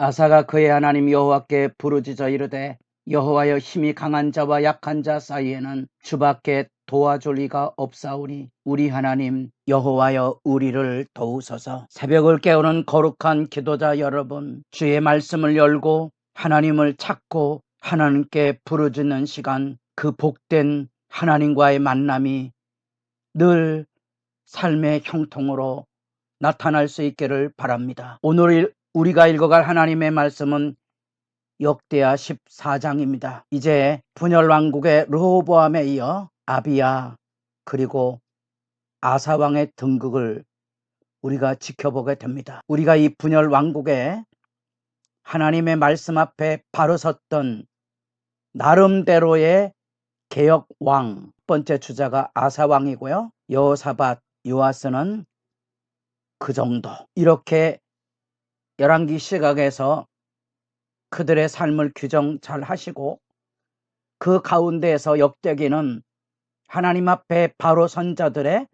아사가 그의 하나님 여호와께 부르짖어 이르되 여호와여, 힘이 강한 자와 약한 자 사이에는 주밖에 도와줄 이가 없사오니 우리 하나님 여호와여, 우리를 도우소서. 새벽을 깨우는 거룩한 기도자 여러분, 주의 말씀을 열고 하나님을 찾고 하나님께 부르짖는 시간, 그 복된 하나님과의 만남이 늘 삶의 형통으로 나타날 수 있기를 바랍니다. 오늘 우리가 읽어갈 하나님의 말씀은 역대하 14장입니다. 이제 분열왕국의 르호보암에 이어 아비야 그리고 아사왕의 등극을 우리가 지켜보게 됩니다. 우리가 이 분열왕국에 하나님의 말씀 앞에 바로 섰던 나름대로의 개혁왕, 첫 번째 주자가 아사왕이고요. 여호사밧, 요아스는 그 정도. 이렇게 열왕기 시각에서 그들의 삶을 규정 잘 하시고, 그 가운데에서 역대기는 하나님 앞에 바로 선 자들의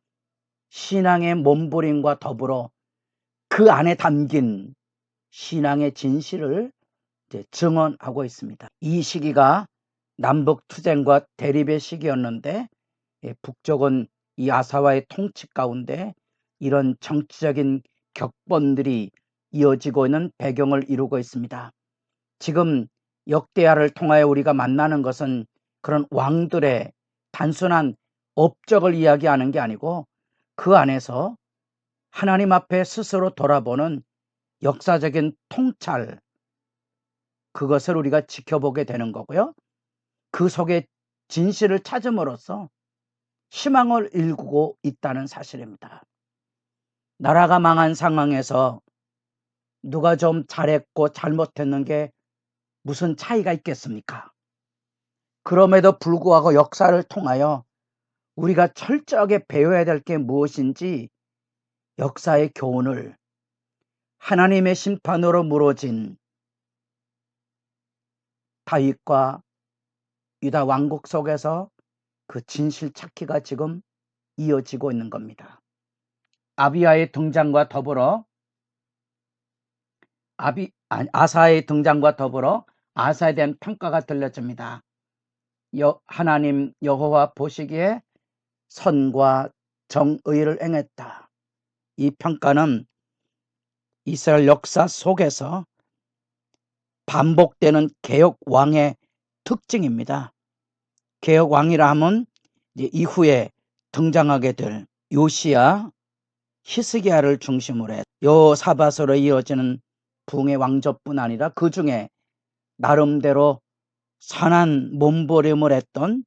신앙의 몸부림과 더불어 그 안에 담긴 신앙의 진실을 증언하고 있습니다. 이 시기가 남북 투쟁과 대립의 시기였는데, 북쪽은 이 아사와의 통치 가운데 이런 정치적인 격번들이 이어지고 있는 배경을 이루고 있습니다. 지금 역대하를 통하여 우리가 만나는 것은 그런 왕들의 단순한 업적을 이야기하는 게 아니고, 그 안에서 하나님 앞에 스스로 돌아보는 역사적인 통찰, 그것을 우리가 지켜보게 되는 거고요. 그 속에 진실을 찾음으로써 희망을 일구고 있다는 사실입니다. 나라가 망한 상황에서 누가 좀 잘했고 잘못했는 게 무슨 차이가 있겠습니까? 그럼에도 불구하고 역사를 통하여 우리가 철저하게 배워야 될 게 무엇인지, 역사의 교훈을, 하나님의 심판으로 무너진 다윗과 유다 왕국 속에서 그 진실 찾기가 지금 이어지고 있는 겁니다. 아비야의 등장과 더불어 아사의 등장과 더불어 아사에 대한 평가가 들려집니다. 하나님 여호와 보시기에 선과 정의를 행했다. 이 평가는 이스라엘 역사 속에서 반복되는 개혁왕의 특징입니다. 개혁왕이라 하면 이후에 등장하게 될 요시야, 히스기야를 중심으로 해 여호사밧으로 이어지는 붕의 왕조뿐 아니라 그 중에 나름대로 선한 몸부림을 했던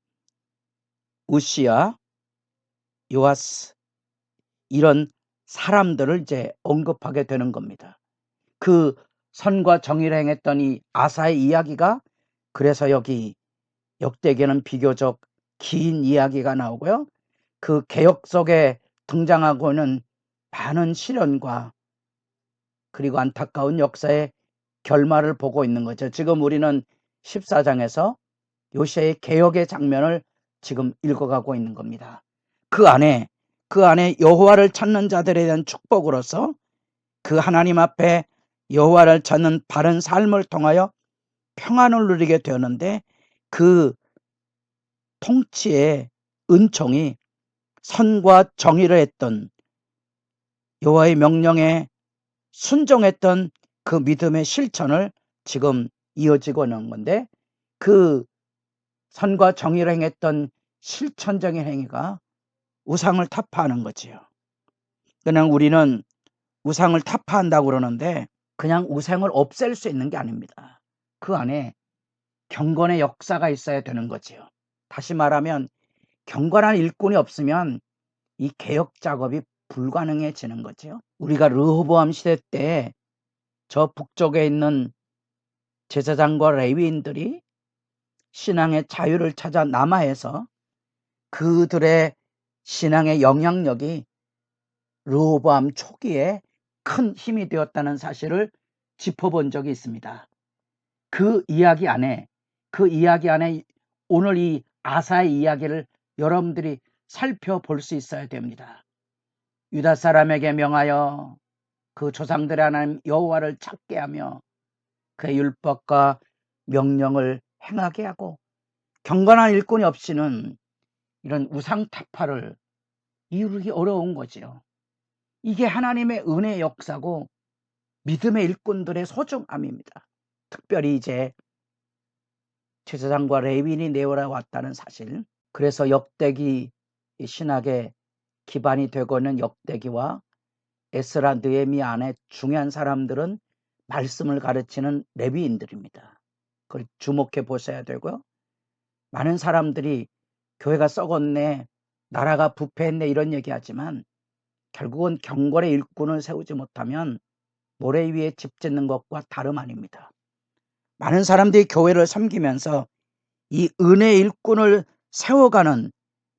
우시야, 요아스, 이런 사람들을 이제 언급하게 되는 겁니다. 그 선과 정의를 행했던 이 아사의 이야기가, 그래서 여기 역대기는 비교적 긴 이야기가 나오고요. 그 개혁 속에 등장하고 있는 많은 시련과 그리고 안타까운 역사의 결말을 보고 있는 거죠. 지금 우리는 14장에서 요시야의 개혁의 장면을 지금 읽어가고 있는 겁니다. 그 안에 여호와를 찾는 자들에 대한 축복으로서 그 하나님 앞에 여호와를 찾는 바른 삶을 통하여 평안을 누리게 되었는데, 그 통치의 은총이 선과 정의를 했던, 여호와의 명령에 순종했던 그 믿음의 실천을 지금 이어지고 있는 건데, 그 선과 정의를 행했던 실천적인 행위가 우상을 타파하는 거지요. 그냥 우리는 우상을 타파한다고 그러는데, 그냥 우상을 없앨 수 있는 게 아닙니다. 그 안에 경건의 역사가 있어야 되는 거지요. 다시 말하면 경건한 일꾼이 없으면 이 개혁 작업이 불가능해지는 거죠. 우리가 르호보암 시대 때 저 북쪽에 있는 제사장과 레위인들이 신앙의 자유를 찾아 남하해서 그들의 신앙의 영향력이 르호보암 초기에 큰 힘이 되었다는 사실을 짚어본 적이 있습니다. 그 이야기 안에 오늘 이 아사의 이야기를 여러분들이 살펴볼 수 있어야 됩니다. 유다 사람에게 명하여 그 조상들의 하나님 여호와를 찾게 하며 그의 율법과 명령을 행하게 하고, 경건한 일꾼이 없이는 이런 우상타파를 이루기 어려운 거지요. 이게 하나님의 은혜의 역사고 믿음의 일꾼들의 소중함입니다. 특별히 이제 제사장과 레위인이 내어왔다는 사실, 그래서 역대기 신학의 기반이 되고 있는 역대기와 에스라 느헤미야 안에 중요한 사람들은 말씀을 가르치는 레위인들입니다. 그걸 주목해 보셔야 되고요. 많은 사람들이 교회가 썩었네, 나라가 부패했네 이런 얘기하지만 결국은 경건의 일꾼을 세우지 못하면 모래 위에 집 짓는 것과 다름 아닙니다. 많은 사람들이 교회를 섬기면서 이 은혜의 일꾼을 세워가는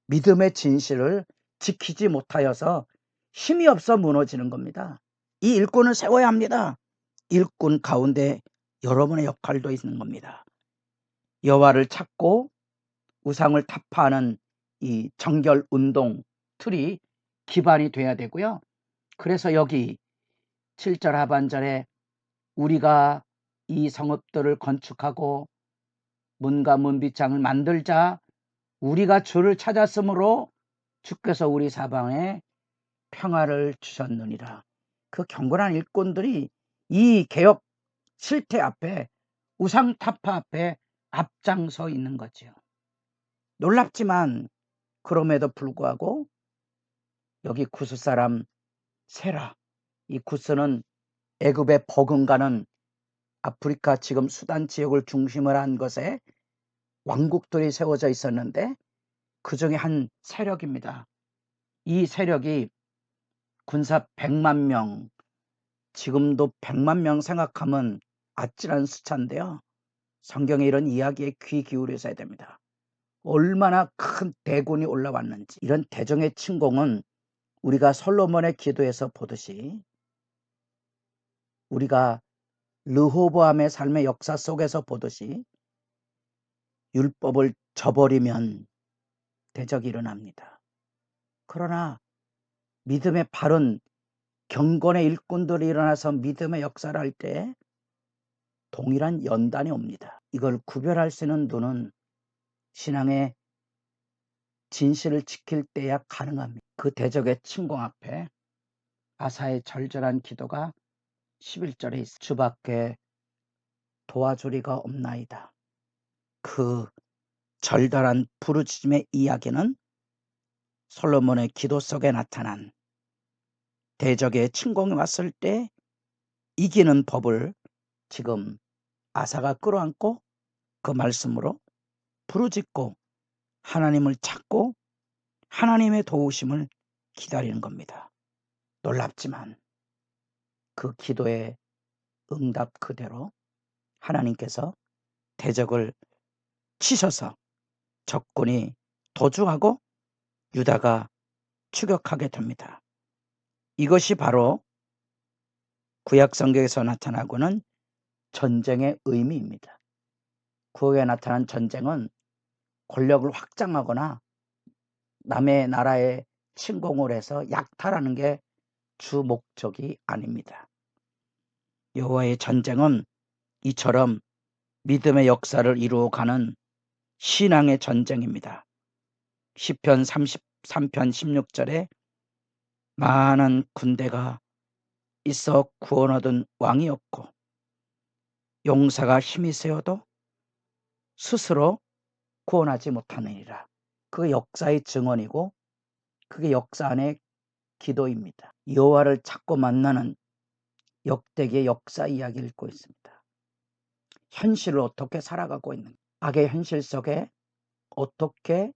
믿음의 진실을 지키지 못하여서 힘이 없어 무너지는 겁니다. 이 일꾼을 세워야 합니다. 일꾼 가운데 여러분의 역할도 있는 겁니다. 여호와를 찾고 우상을 타파하는 이 정결 운동 틀이 기반이 돼야 되고요. 그래서 여기 7절 하반절에 우리가 이 성읍들을 건축하고 문과 문빗장을 만들자, 우리가 주를 찾았으므로 주께서 우리 사방에 평화를 주셨느니라. 그 경건한 일꾼들이 이 개혁 실태 앞에, 우상타파 앞에 앞장서 있는 거죠. 놀랍지만 그럼에도 불구하고 여기 구스 사람 세라, 이 구스는 애굽의 버금가는 아프리카 지금 수단 지역을 중심으로 한 것에 왕국들이 세워져 있었는데 그 중에 한 세력입니다. 이 세력이 군사 100만 명, 지금도 100만 명 생각하면 아찔한 숫자인데요. 성경에 이런 이야기에 귀 기울이셔야 됩니다. 얼마나 큰 대군이 올라왔는지. 이런 대정의 침공은 우리가 솔로몬의 기도에서 보듯이, 우리가 르호보암의 삶의 역사 속에서 보듯이 율법을 저버리면 대적이 일어납니다. 그러나 믿음의 바른 경건의 일꾼들이 일어나서 믿음의 역사를 할 때 동일한 연단이 옵니다. 이걸 구별할 수 있는 눈은 신앙의 진실을 지킬 때야 가능합니다. 그 대적의 침공 앞에 아사의 절절한 기도가 11절에 있습니다. 주밖에 도와주리가 없나이다. 그 절절한 부르짖음의 이야기는 솔로몬의 기도 속에 나타난 대적의 침공이 왔을 때 이기는 법을 지금 아사가 끌어안고 그 말씀으로 부르짖고 하나님을 찾고 하나님의 도우심을 기다리는 겁니다. 놀랍지만 그 기도의 응답 그대로 하나님께서 대적을 치셔서 적군이 도주하고 유다가 추격하게 됩니다. 이것이 바로 구약 성경에서 나타나고는 전쟁의 의미입니다. 구약에 나타난 전쟁은 권력을 확장하거나 남의 나라에 침공을 해서 약탈하는 게 주 목적이 아닙니다. 여호와의 전쟁은 이처럼 믿음의 역사를 이루어가는 신앙의 전쟁입니다. 시편 33편 16절에 많은 군대가 있어 구원 얻은 왕이 없고 용사가 힘이 세어도 스스로 구원하지 못하느니라. 그게 역사의 증언이고 그게 역사 안의 기도입니다. 여호와를 찾고 만나는 역대기의 역사 이야기를 읽고 있습니다. 현실을 어떻게 살아가고 있는가, 악의 현실 속에 어떻게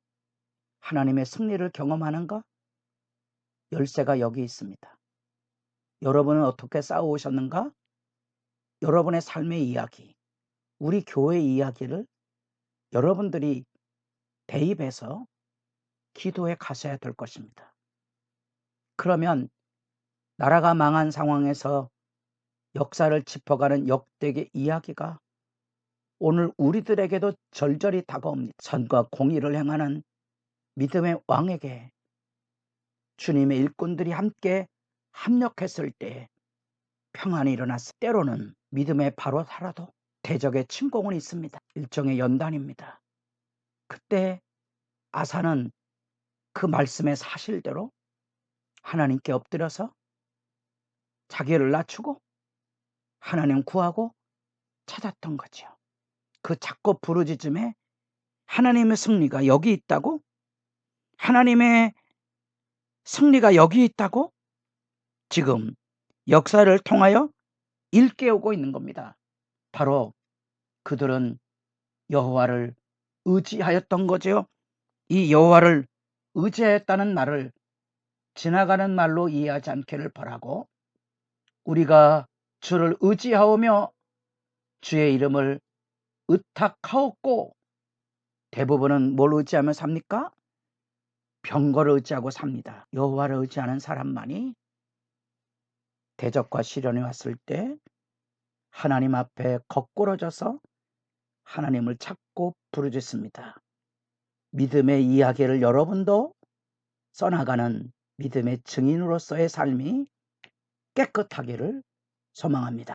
하나님의 승리를 경험하는가, 열쇠가 여기 있습니다. 여러분은 어떻게 싸워오셨는가? 여러분의 삶의 이야기, 우리 교회의 이야기를 여러분들이 대입해서 기도에 가셔야 될 것입니다. 그러면 나라가 망한 상황에서 역사를 짚어가는 역대기 이야기가 오늘 우리들에게도 절절히 다가옵니다. 선과 공의를 행하는 믿음의 왕에게 주님의 일꾼들이 함께 합력했을 때 평안이 일어났을 때로는 믿음에 바로 살아도 대적의 침공은 있습니다. 일종의 연단입니다. 그때 아사는 그 말씀의 사실대로 하나님께 엎드려서 자기를 낮추고 하나님 구하고 찾았던 거죠. 그 작고 부르짖음에 하나님의 승리가 여기 있다고? 하나님의 승리가 여기 있다고? 지금 역사를 통하여 일깨우고 있는 겁니다. 바로 그들은 여호와를 의지하였던 거죠. 이 여호와를 의지하였다는 말을 지나가는 말로 이해하지 않기를 바라고, 우리가 주를 의지하오며 주의 이름을 의탁하옵고, 대부분은 뭘 의지하며 삽니까? 병거를 의지하고 삽니다. 여호와를 의지하는 사람만이 대적과 시련이 왔을 때 하나님 앞에 거꾸러져서 하나님을 찾고 부르짖습니다. 믿음의 이야기를 여러분도 써나가는 믿음의 증인으로서의 삶이 깨끗하기를 소망합니다.